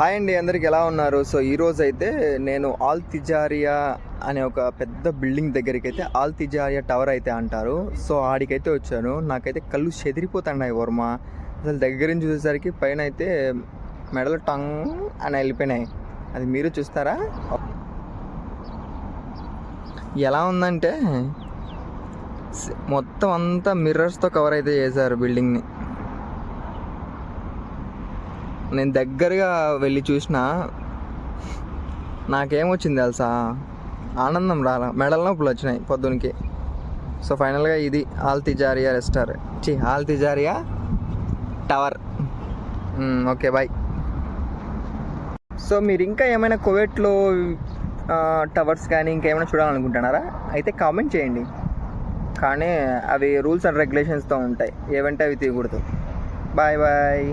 Hi అండి, అందరికి ఎలా ఉన్నారు? సో ఈరోజు అయితే నేను ఆల్ తిజారియా అనే ఒక పెద్ద బిల్డింగ్ దగ్గరికి అయితే ఆల్ తిజారియా టవర్ అయితే అంటారు. సో ఆడికైతే వచ్చాను. నాకైతే కళ్ళు చెదిరిపోతున్నాయి వర్మ. అసలు దగ్గర నుంచి చూసేసరికి పైన అయితే మెడలు టంగ్ అని వెళ్ళిపోయినాయి. అది మీరు చూస్తారా? ఎలా ఉందంటే మొత్తం అంతా మిర్రర్స్తో కవర్ అయితే చేశారు బిల్డింగ్ని. నేను దగ్గరగా వెళ్ళి చూసినా నాకేమొచ్చింది తెలుసా, ఆనందం రాలా, మెడల నొప్పులు వచ్చినాయి పొద్దునకి. సో ఫైనల్గా ఇది Al Tijaria restaurant, Al Tijaria tower. Okay, bye. So మీరు ఇంకా ఏమైనా కువైట్లో టవర్స్ కానీ ఇంకేమైనా చూడాలనుకుంటున్నారా? అయితే కామెంట్ చేయండి. కానీ అవి రూల్స్ అండ్ రెగ్యులేషన్స్తో ఉంటాయి, ఏవంటే అవి తీయకూడదు. Bye bye.